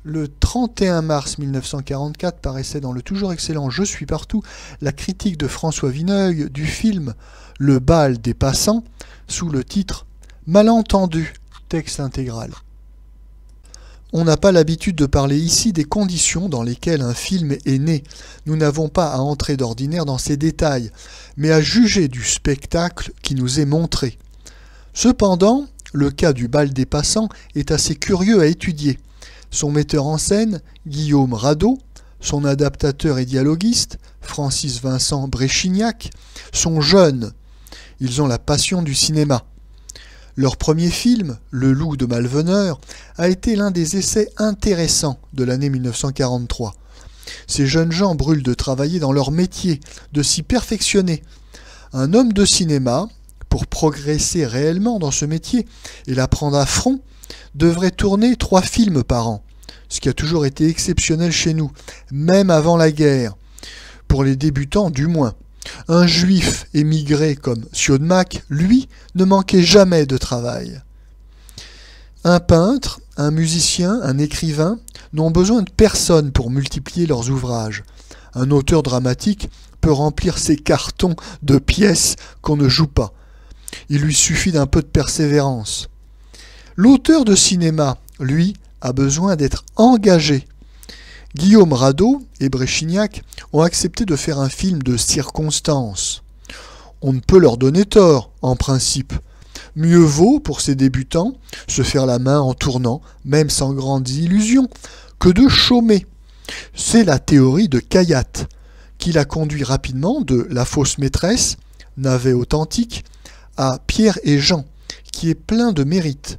Le 31 mars 1944 paraissait dans le toujours excellent Je suis partout la critique de François Vineuil du film Le bal des passants sous le titre Malentendu, texte intégral. On n'a pas l'habitude de parler ici des conditions dans lesquelles un film est né. Nous n'avons pas à entrer d'ordinaire dans ces détails, mais à juger du spectacle qui nous est montré. Cependant, le cas du bal des passants est assez curieux à étudier. Son metteur en scène, Guillaume Radaud, son adaptateur et dialoguiste, Francis-Vincent Bréchignac, sont jeunes. Ils ont la passion du cinéma. Leur premier film, Le Loup de Malveneur, a été l'un des essais intéressants de l'année 1943. Ces jeunes gens brûlent de travailler dans leur métier, de s'y perfectionner. Un homme de cinéma, pour progresser réellement dans ce métier et l'apprendre à fond, devrait tourner 3 films par an, ce qui a toujours été exceptionnel chez nous, même avant la guerre, pour les débutants du moins. Un juif émigré comme Siodmak, lui, ne manquait jamais de travail. Un peintre, un musicien, un écrivain n'ont besoin de personne pour multiplier leurs ouvrages. Un auteur dramatique peut remplir ses cartons de pièces qu'on ne joue pas. Il lui suffit d'un peu de persévérance. L'auteur de cinéma, lui, a besoin d'être engagé. Guillaume Radaud et Bréchignac ont accepté de faire un film de circonstance. On ne peut leur donner tort, en principe. Mieux vaut, pour ces débutants, se faire la main en tournant, même sans grandes illusions, que de chômer. C'est la théorie de Cayatte, qui l'a conduit rapidement de La fausse maîtresse, navet authentique, à Pierre et Jean, qui est plein de mérite.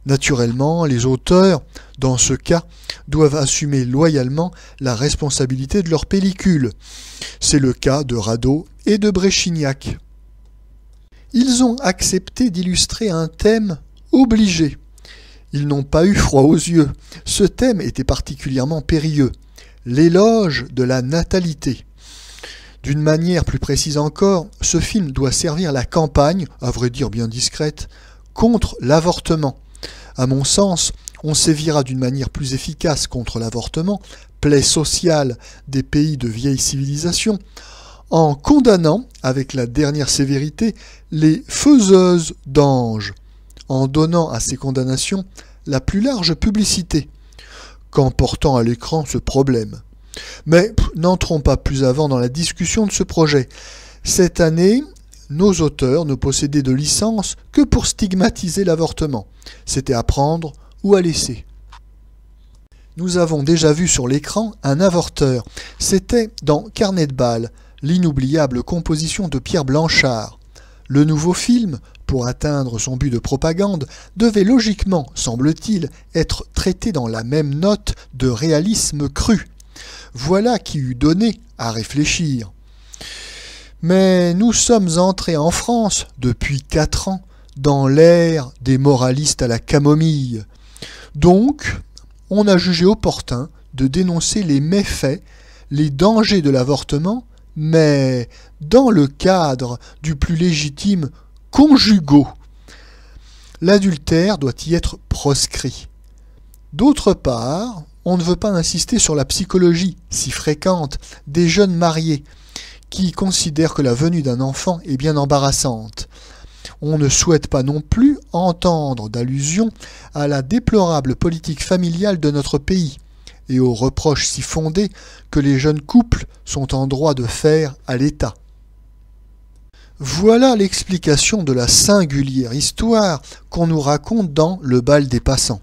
Naturellement, les auteurs, dans ce cas, doivent assumer loyalement la responsabilité de leur pellicule. C'est le cas de Radaud et de Bréchignac. Ils ont accepté d'illustrer un thème obligé. Ils n'ont pas eu froid aux yeux. Ce thème était particulièrement périlleux, l'éloge de la natalité. D'une manière plus précise encore, ce film doit servir la campagne, à vrai dire bien discrète, contre l'avortement. À mon sens, on sévira d'une manière plus efficace contre l'avortement, plaie sociale des pays de vieille civilisation, en condamnant, avec la dernière sévérité, les faiseuses d'anges, en donnant à ces condamnations la plus large publicité, qu'en portant à l'écran ce problème. Mais n'entrons pas plus avant dans la discussion de ce projet. Cette année, nos auteurs ne possédaient de licence que pour stigmatiser l'avortement. C'était à prendre ou à laisser. Nous avons déjà vu sur l'écran un avorteur. C'était dans Carnet de bal, l'inoubliable composition de Pierre Blanchard. Le nouveau film, pour atteindre son but de propagande, devait logiquement, semble-t-il, être traité dans la même note de réalisme cru. Voilà qui eût donné à réfléchir. Mais nous sommes entrés en France, depuis 4 ans, dans l'ère des moralistes à la camomille. Donc, on a jugé opportun de dénoncer les méfaits, les dangers de l'avortement, mais dans le cadre du plus légitime conjugaux. L'adultère doit y être proscrit. D'autre part, on ne veut pas insister sur la psychologie si fréquente des jeunes mariés qui considèrent que la venue d'un enfant est bien embarrassante. On ne souhaite pas non plus entendre d'allusion à la déplorable politique familiale de notre pays et aux reproches si fondés que les jeunes couples sont en droit de faire à l'État. Voilà l'explication de la singulière histoire qu'on nous raconte dans Le bal des passants.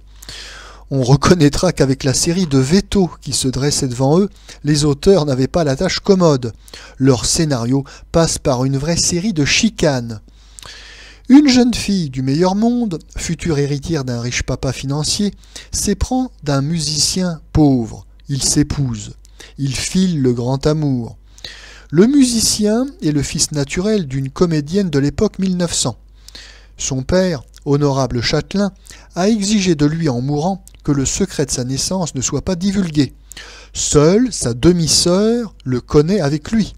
On reconnaîtra qu'avec la série de vétos qui se dressait devant eux, les auteurs n'avaient pas la tâche commode. Leur scénario passe par une vraie série de chicanes. Une jeune fille du meilleur monde, future héritière d'un riche papa financier, s'éprend d'un musicien pauvre. Ils s'épousent. Ils filent le grand amour. Le musicien est le fils naturel d'une comédienne de l'époque 1900. Son père, honorable châtelain, a exigé de lui en mourant que le secret de sa naissance ne soit pas divulgué. Seule sa demi-sœur le connaît avec lui.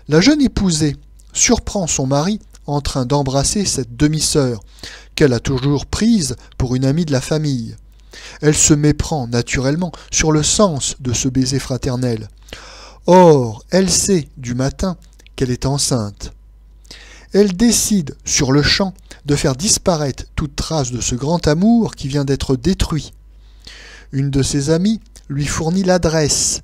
La jeune épousée surprend son mari en train d'embrasser cette demi-sœur, qu'elle a toujours prise pour une amie de la famille. Elle se méprend naturellement sur le sens de ce baiser fraternel. Or, elle sait du matin qu'elle est enceinte. Elle décide sur le champ de faire disparaître toute trace de ce grand amour qui vient d'être détruit. Une de ses amies lui fournit l'adresse.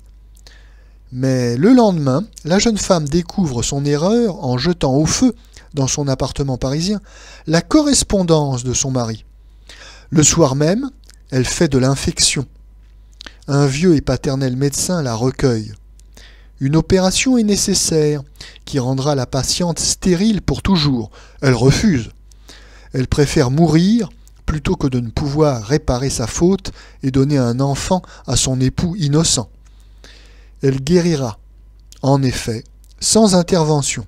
Mais le lendemain, la jeune femme découvre son erreur en jetant au feu, dans son appartement parisien, la correspondance de son mari. Le soir même, elle fait de l'infection. Un vieux et paternel médecin la recueille. Une opération est nécessaire, qui rendra la patiente stérile pour toujours. Elle refuse. Elle préfère mourir plutôt que de ne pouvoir réparer sa faute et donner un enfant à son époux innocent. Elle guérira, en effet, sans intervention.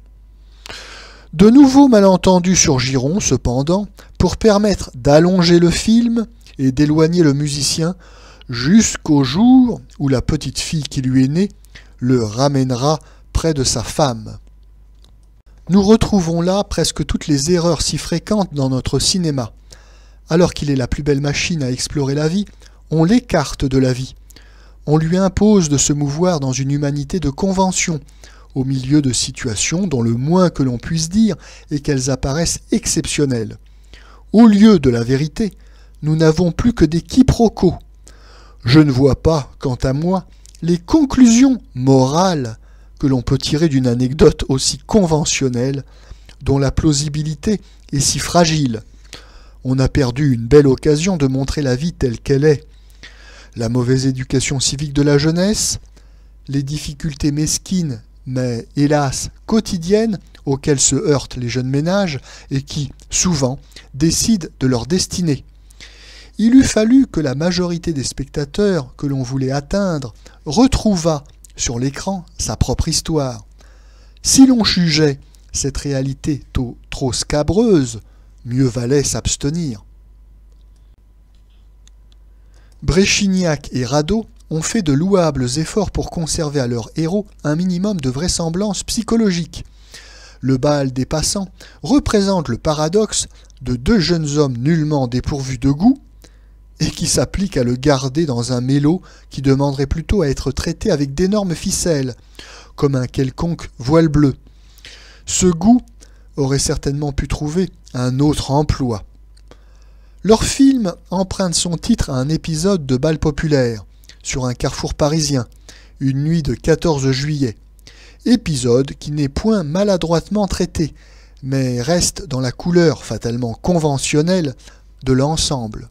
De nouveaux malentendus surgiront, cependant, pour permettre d'allonger le film et d'éloigner le musicien jusqu'au jour où la petite fille qui lui est née le ramènera près de sa femme. Nous retrouvons là presque toutes les erreurs si fréquentes dans notre cinéma. Alors qu'il est la plus belle machine à explorer la vie, on l'écarte de la vie. On lui impose de se mouvoir dans une humanité de convention, au milieu de situations dont le moins que l'on puisse dire est qu'elles apparaissent exceptionnelles. Au lieu de la vérité, nous n'avons plus que des quiproquos. Je ne vois pas, quant à moi, les conclusions morales que l'on peut tirer d'une anecdote aussi conventionnelle, dont la plausibilité est si fragile. On a perdu une belle occasion de montrer la vie telle qu'elle est. La mauvaise éducation civique de la jeunesse, les difficultés mesquines, mais hélas quotidiennes, auxquelles se heurtent les jeunes ménages et qui, souvent, décident de leur destinée. Il eût fallu que la majorité des spectateurs que l'on voulait atteindre retrouvât sur l'écran sa propre histoire. Si l'on jugeait cette réalité trop scabreuse, mieux valait s'abstenir. Bréchignac et Radaud ont fait de louables efforts pour conserver à leurs héros un minimum de vraisemblance psychologique. Le bal des passants représente le paradoxe de deux jeunes hommes nullement dépourvus de goût et qui s'appliquent à le garder dans un mélo qui demanderait plutôt à être traité avec d'énormes ficelles, comme un quelconque voile bleu. Ce goût aurait certainement pu trouver un autre emploi. Leur film emprunte son titre à un épisode de bal populaire, sur un carrefour parisien, une nuit de 14 juillet. Épisode qui n'est point maladroitement traité, mais reste dans la couleur fatalement conventionnelle de l'ensemble.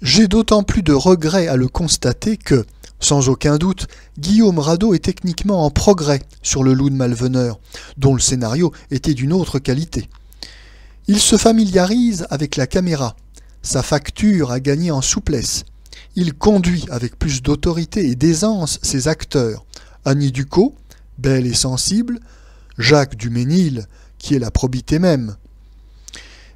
J'ai d'autant plus de regret à le constater que, sans aucun doute, Guillaume Radaud est techniquement en progrès sur le Loup de Malveneur, dont le scénario était d'une autre qualité. Il se familiarise avec la caméra, sa facture a gagné en souplesse. Il conduit avec plus d'autorité et d'aisance ses acteurs, Annie Ducot, belle et sensible, Jacques Duménil, qui est la probité même.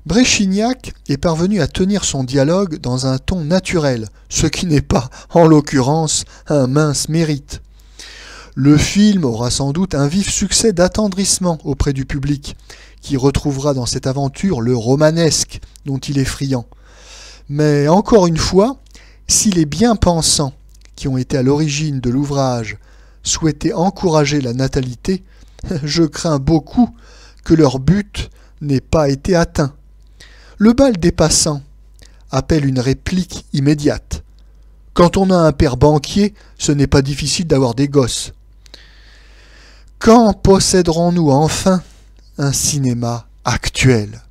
Bréchignac est parvenu à tenir son dialogue dans un ton naturel, ce qui n'est pas, en l'occurrence, un mince mérite. Le film aura sans doute un vif succès d'attendrissement auprès du public, qui retrouvera dans cette aventure le romanesque dont il est friand. Mais encore une fois, si les bien-pensants qui ont été à l'origine de l'ouvrage souhaitaient encourager la natalité, je crains beaucoup que leur but n'ait pas été atteint. Le bal des passants appelle une réplique immédiate. Quand on a un père banquier, ce n'est pas difficile d'avoir des gosses. Quand posséderons-nous enfin un cinéma actuel ?